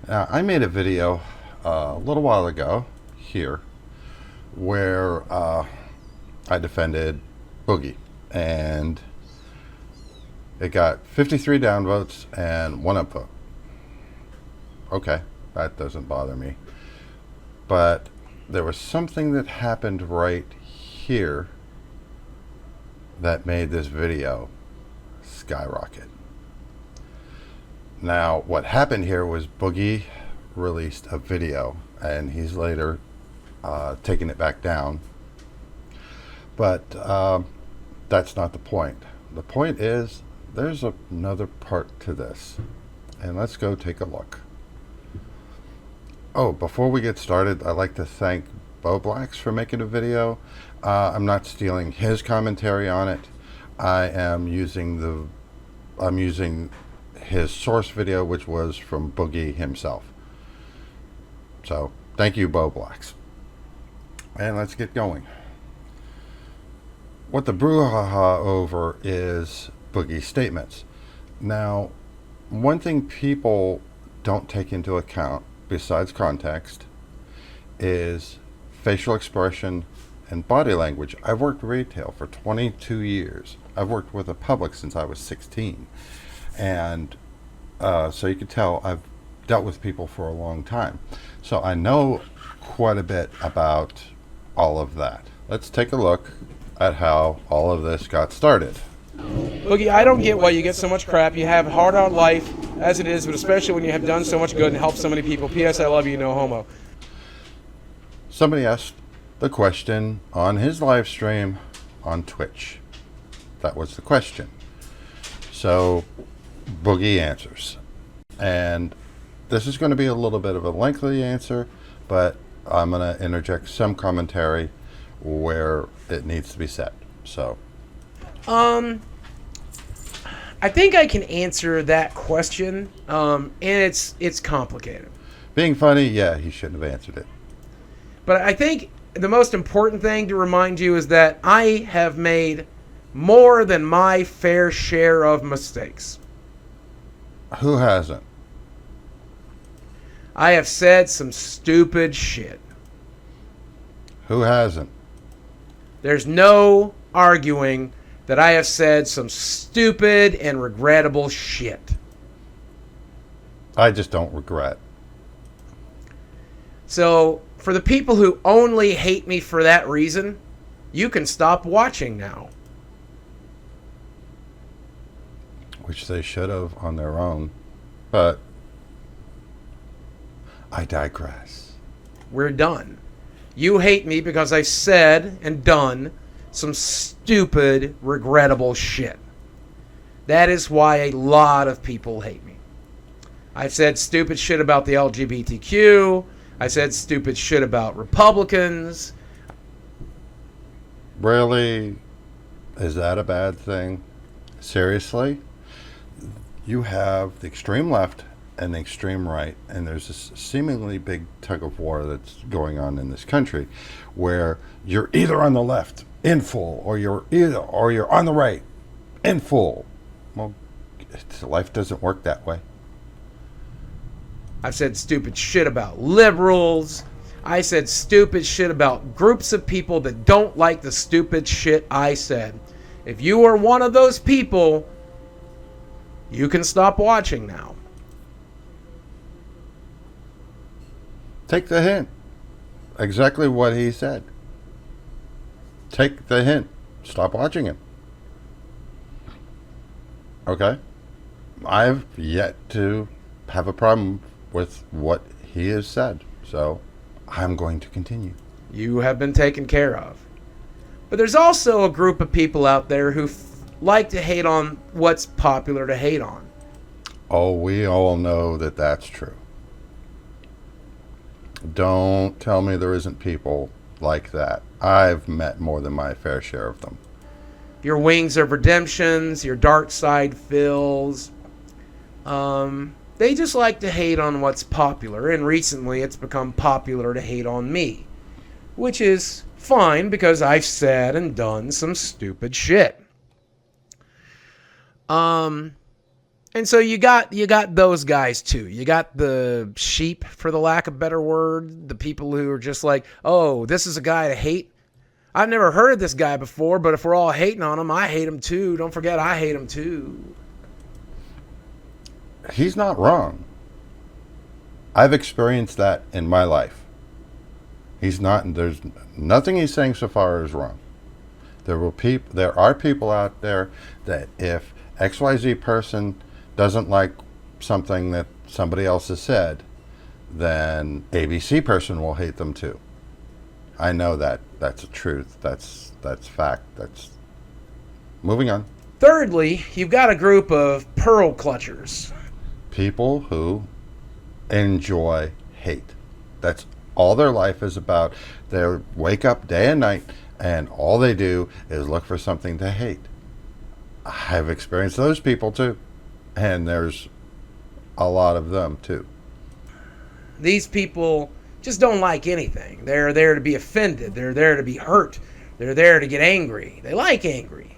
I made a video a little while ago here where I defended Boogie, and it got 53 downvotes and 1 upvote. Okay, that doesn't bother me. But there was something that happened right here that made this video skyrocket. Now, what happened here was Boogie released a video, and he's later taken it back down. But that's not the point. The point is, there's another part to this, and let's go take a look. Oh, before we get started, I'd like to thank Bo Blacks for making a video. I'm not stealing his commentary on it. I'm using his source video, which was from Boogie himself. So, thank you, Bo Blacks. And let's get going. What the brouhaha over is Boogie's statements. Now, one thing people don't take into account, besides context, is facial expression and body language. I've worked retail for 22 years. I've worked with the public since I was 16. And so you can tell I've dealt with people for a long time. So I know quite a bit about all of that. Let's take a look at how all of this got started. Boogie, I don't get why you get so much crap. You have a hard on life as it is, but especially when you have done so much good and helped so many people. P.S. I love you, no homo. Somebody asked the question on his live stream on Twitch. That was the question. So Boogie answers. And this is going to be a little bit of a lengthy answer, but I'm going to interject some commentary where it needs to be said. So I think I can answer that question, and it's complicated. Being funny, yeah, he shouldn't have answered it. But I think the most important thing to remind you is that I have made more than my fair share of mistakes. Who hasn't? I have said some stupid shit. Who hasn't? There's no arguing that I have said some stupid and regrettable shit. I just don't regret. So, for the people who only hate me for that reason, you can stop watching now. Which they should have on their own. But I digress. We're done. You hate me because I said and done some stupid, regrettable shit. That is why a lot of people hate me. I've said stupid shit about the LGBTQ. I said stupid shit about Republicans. Really? Is that a bad thing? Seriously? You have the extreme left and the extreme right, and there's this seemingly big tug of war that's going on in this country where you're either on the left in full or you're on the right in full. Well, life doesn't work that way. I've said stupid shit about liberals. I said stupid shit about groups of people that don't like the stupid shit I said. If you are one of those people, you can stop watching now. Take the hint. Exactly what he said. Take the hint. Stop watching him. Okay? I've yet to have a problem with what he has said, so I'm going to continue. You have been taken care of. But there's also a group of people out there who like to hate on what's popular to hate on. Oh, we all know that that's true. Don't tell me there isn't people like that. I've met more than my fair share of them. Your Wings of Redemptions, your Dark Side Phils. They just like to hate on what's popular, and recently it's become popular to hate on me. Which is fine, because I've said and done some stupid shit. And so you got those guys too. You got the sheep, for the lack of a better word, the people who are just like, oh, this is a guy to hate. I've never heard of this guy before, but if we're all hating on him, I hate him too. Don't forget, I hate him too. He's not wrong. I've experienced that in my life. He's not. There's nothing he's saying so far is wrong. There are people out there that if XYZ person doesn't like something that somebody else has said, then ABC person will hate them too. I know that. That's a truth. That's fact. That's moving on. Thirdly, you've got a group of pearl clutchers. People who enjoy hate. That's all their life is about. They wake up day and night and all they do is look for something to hate. I've experienced those people too. And there's a lot of them too. These people just don't like anything. They're there to be offended. They're there to be hurt. They're there to get angry. They like angry.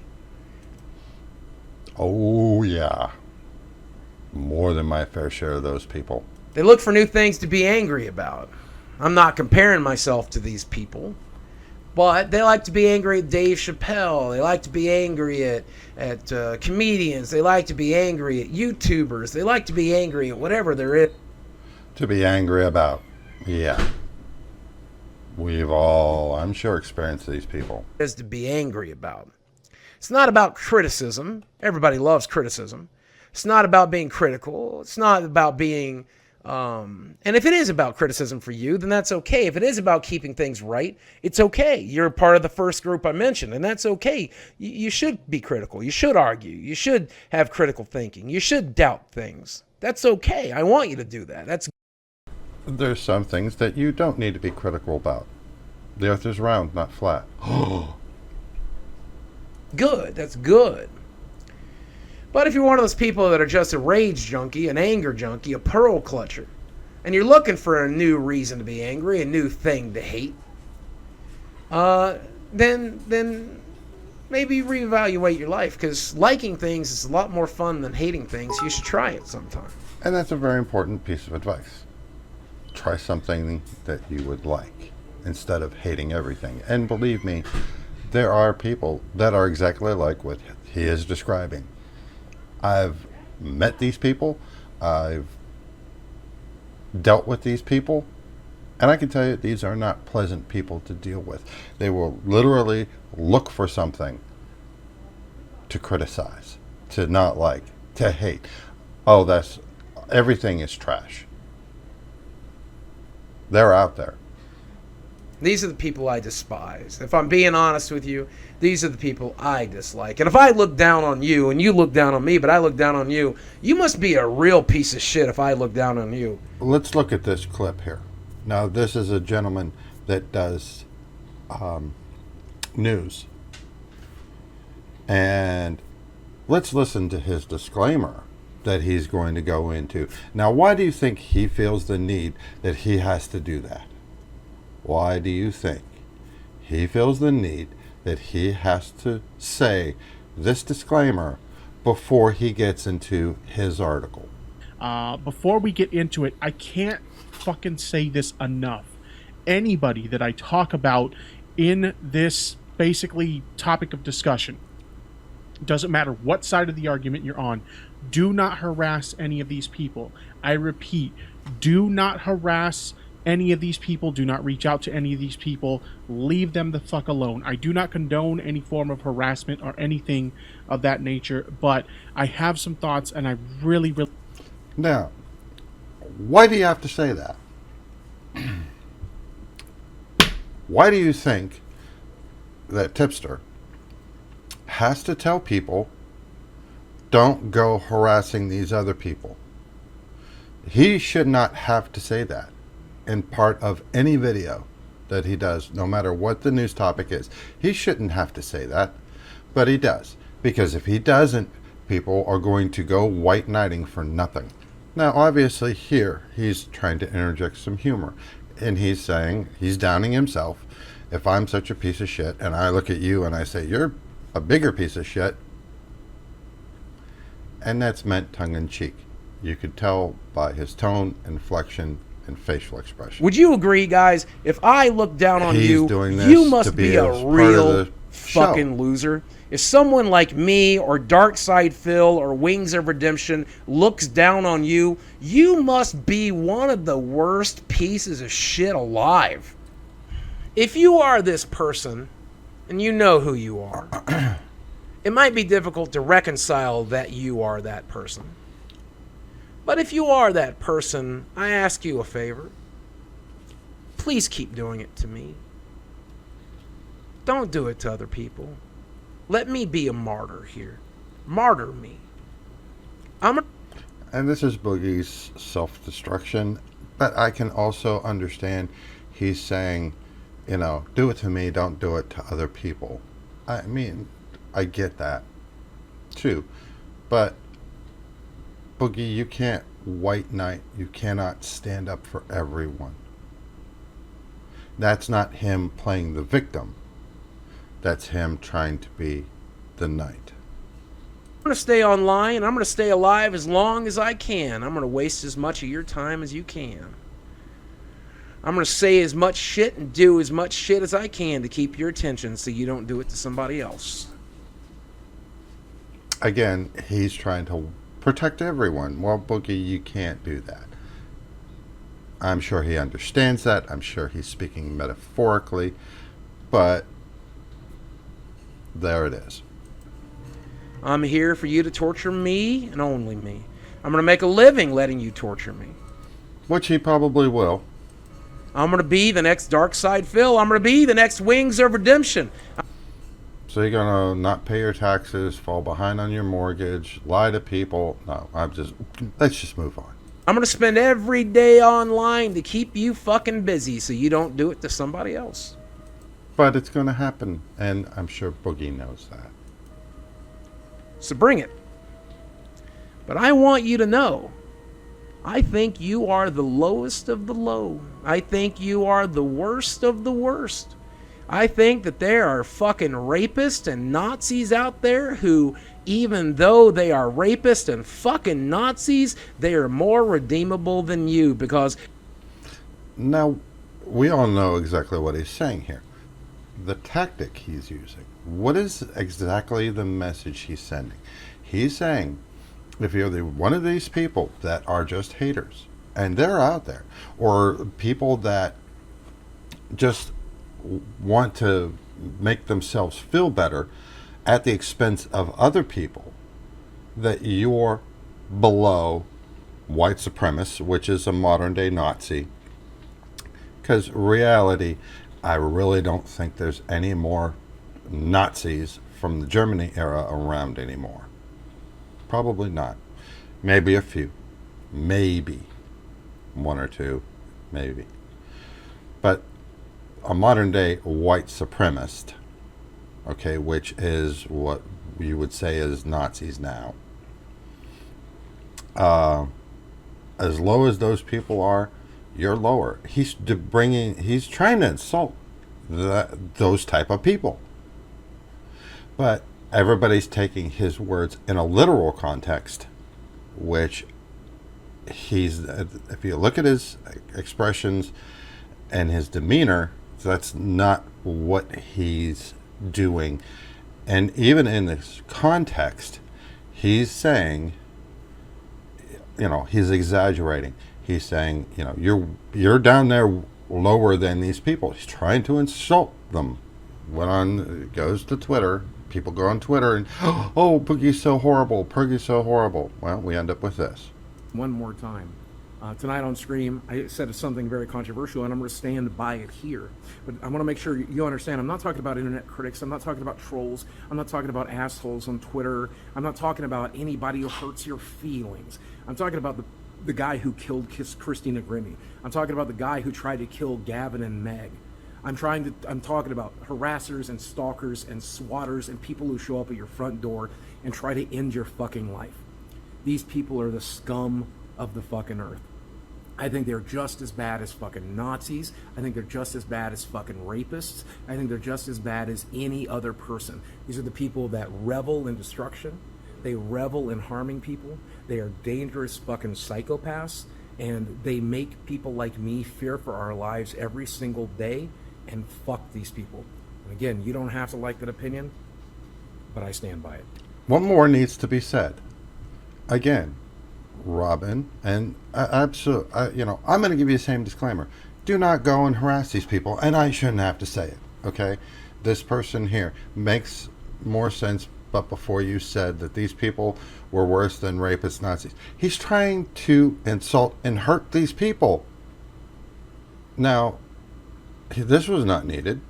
Oh, yeah. More than my fair share of those people. They look for new things to be angry about. I'm not comparing myself to these people, but they like to be angry at Dave Chappelle. They like to be angry at comedians. They like to be angry at YouTubers. They like to be angry at whatever there is to be angry about. Yeah. We've all, I'm sure, experienced these people. Is to be angry about. It's not about criticism. Everybody loves criticism. It's not about being critical. It's not about being... and if it is about criticism for you, then that's okay. If it is about keeping things right, it's okay. You're part of the first group I mentioned, and that's okay. You should be critical. You should argue. You should have critical thinking. You should doubt things. That's okay. I want you to do that. There's some things that you don't need to be critical about. The earth is round, not flat. Good. That's good. But if you're one of those people that are just a rage junkie, an anger junkie, a pearl clutcher, and you're looking for a new reason to be angry, a new thing to hate, then maybe reevaluate your life, because liking things is a lot more fun than hating things. You should try it sometime. And that's a very important piece of advice. Try something that you would like instead of hating everything. And believe me, there are people that are exactly like what he is describing. I've met these people. I've dealt with these people. And I can tell you, these are not pleasant people to deal with. They will literally look for something to criticize, to not like, to hate. Oh, everything is trash. They're out there. These are the people I despise. If I'm being honest with you, these are the people I dislike. And if I look down on you and you look down on me, but I look down on you, you must be a real piece of shit if I look down on you. Let's look at this clip here. Now, this is a gentleman that does news. And let's listen to his disclaimer that he's going to go into. Now, why do you think he feels the need that he has to do that? Why do you think he feels the need that he has to say this disclaimer before he gets into his article? Before we get into it, I can't fucking say this enough. Anybody that I talk about in this basically topic of discussion, doesn't matter what side of the argument you're on, do not harass any of these people. I repeat, do not harass any of these people. Do not reach out to any of these people. Leave them the fuck alone. I do not condone any form of harassment or anything of that nature, but I have some thoughts, and I really... Now, why do you have to say that? Why do you think that Tipster has to tell people, don't go harassing these other people? He should not have to say that in part of any video that he does, no matter what the news topic is. He shouldn't have to say that, but he does. Because if he doesn't, people are going to go white knighting for nothing. Now, obviously here, he's trying to interject some humor. And he's saying, he's downing himself. If I'm such a piece of shit, and I look at you and I say, you're a bigger piece of shit, And that's meant tongue-in-cheek. You could tell by his tone, inflection, and facial expression. Would you agree, guys? If I look down on He's you, doing this you must to be be a as part of real the fucking show. loser. If someone like me or Darkside Phil or Wings of Redemption looks down on you, you must be one of the worst pieces of shit alive. If you are this person, and you know who you are, it might be difficult to reconcile that you are that person. But if you are that person, I ask you a favor. Please keep doing it to me. Don't do it to other people. Let me be a martyr here. Martyr me. And this is Boogie's self-destruction, but I can also understand he's saying, you know, do it to me, don't do it to other people. I mean, I get that too, but Boogie, you can't white knight. You cannot stand up for everyone. That's not him playing the victim. That's him trying to be the knight. I'm going to stay online and I'm going to stay alive as long as I can. I'm going to waste as much of your time as you can. I'm going to say as much shit and do as much shit as I can to keep your attention so you don't do it to somebody else. Again, he's trying to protect everyone. Well, Boogie, you can't do that. I'm sure he understands that. I'm sure he's speaking metaphorically, but there it is. I'm here for you to torture me and only me. I'm going to make a living letting you torture me. Which he probably will. I'm going to be the next Darkside Phil. I'm going to be the next Wings of Redemption. So you're going to not pay your taxes, fall behind on your mortgage, lie to people. No, let's just move on. I'm going to spend every day online to keep you fucking busy so you don't do it to somebody else. But it's going to happen, and I'm sure Boogie knows that. So bring it. But I want you to know, I think you are the lowest of the low. I think you are the worst of the worst. I think that there are fucking rapists and Nazis out there who, even though they are rapists and fucking Nazis, they are more redeemable than you because... Now, we all know exactly what he's saying here. The tactic he's using. What is exactly the message he's sending? He's saying, if you're one of these people that are just haters, and they're out there, or people that just want to make themselves feel better at the expense of other people, that you're below white supremacists, which is a modern day Nazi. Because reality, I really don't think there's any more Nazis from the Germany era around anymore. Probably not. Maybe a few. Maybe. One or two. Maybe. But a modern day white supremacist, okay, which is what you would say is Nazis now. As low as those people are, you're lower. He's trying to insult those type of people. But everybody's taking his words in a literal context, which if you look at his expressions and his demeanor, that's not what he's doing. And even in this context, he's saying, he's exaggerating. He's saying, you're down there lower than these people. He's trying to insult them. Goes to Twitter. People go on Twitter and, oh, Boogie's so horrible. Boogie's so horrible. Well, we end up with this. One more time. Tonight on Scream, I said something very controversial, and I'm going to stand by it here. But I want to make sure you understand, I'm not talking about internet critics. I'm not talking about trolls. I'm not talking about assholes on Twitter. I'm not talking about anybody who hurts your feelings. I'm talking about the guy who killed Christina Grimmie. I'm talking about the guy who tried to kill Gavin and Meg. I'm talking about harassers and stalkers and swatters and people who show up at your front door and try to end your fucking life. These people are the scum of the fucking earth. I think they're just as bad as fucking Nazis. I think they're just as bad as fucking rapists. I think they're just as bad as any other person. These are the people that revel in destruction. They revel in harming people. They are dangerous fucking psychopaths, and they make people like me fear for our lives every single day. And fuck these people. And again, you don't have to like that opinion, but I stand by it. One more needs to be said. Again, Robin, and absolutely, I'm going to give you the same disclaimer. Do not go and harass these people, and I shouldn't have to say it, okay? This person here makes more sense, but before you said that these people were worse than rapists, Nazis. He's trying to insult and hurt these people. Now, this was not needed.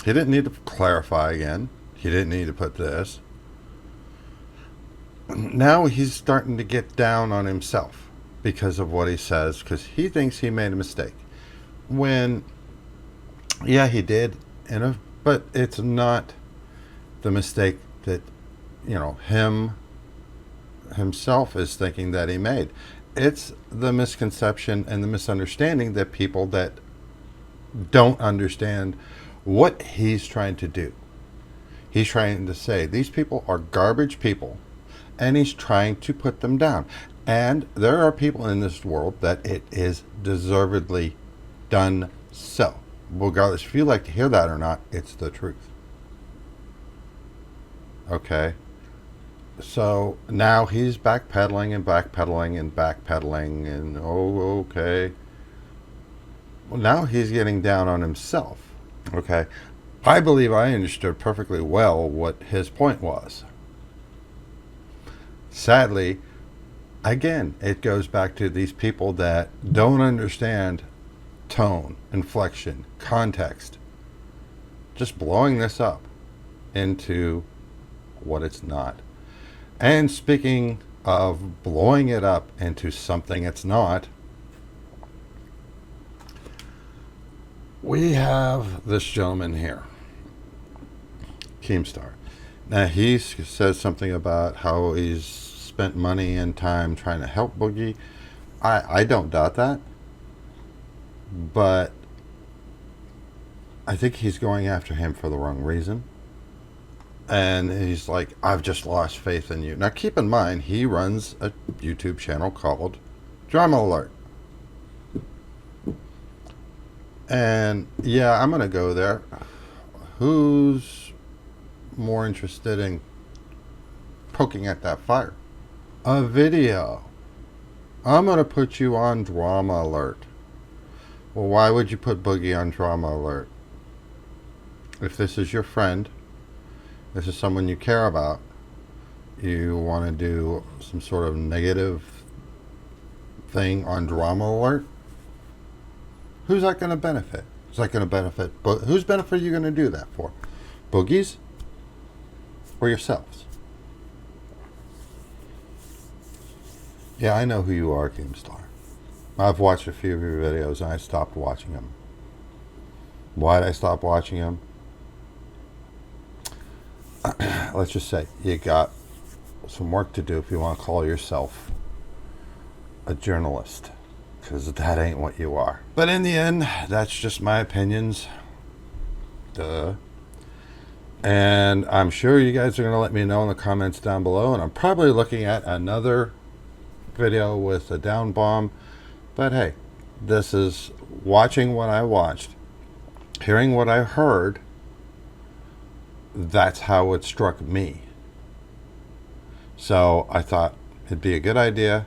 He didn't need to clarify again. He didn't need to put this. Now he's starting to get down on himself because of what he says, because he thinks he made a mistake. When, yeah, he did, but it's not the mistake that, himself is thinking that he made. It's the misconception and the misunderstanding that people that don't understand what he's trying to do. He's trying to say these people are garbage people, and he's trying to put them down. And there are people in this world that it is deservedly done so. Regardless if you like to hear that or not, it's the truth. Okay? So now he's backpedaling and backpedaling and backpedaling and okay. Well, now he's getting down on himself. Okay? I believe I understood perfectly well what his point was. Sadly, again, it goes back to these people that don't understand tone, inflection, context. Just blowing this up into what it's not. And speaking of blowing it up into something it's not, we have this gentleman here, Keemstar. Now he says something about how he's spent money and time trying to help Boogie. I don't doubt that, but I think he's going after him for the wrong reason. And he's like, I've just lost faith in you. Now keep in mind, he runs a YouTube channel called Drama Alert. And yeah, I'm going to go there. Who's more interested in poking at that fire? A video. I'm going to put you on Drama Alert. Well, why would you put Boogie on Drama Alert? If this is your friend, this is someone you care about, you want to do some sort of negative thing on Drama Alert, who's that going to benefit? Is that going to benefit? Whose benefit are you going to do that for? Boogie's or yourselves? Yeah, I know who you are, Keemstar. I've watched a few of your videos and I stopped watching them. Why did I stop watching them? Let's just say you got some work to do if you want to call yourself a journalist, because that ain't what you are. But in the end, that's just my opinions. Duh. And I'm sure you guys are going to let me know in the comments down below, and I'm probably looking at another video with a down bomb. But hey, this is watching what I watched, hearing what I heard. That's how it struck me. So I thought it'd be a good idea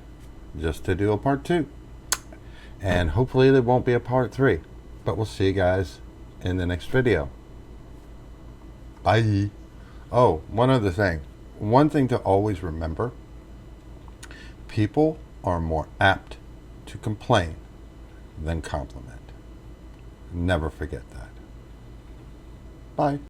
just to do a part 2. And hopefully there won't be a part 3. But we'll see you guys in the next video. Bye. Oh, one other thing. One thing to always remember. People are more apt to complain than compliment. Never forget that. Bye.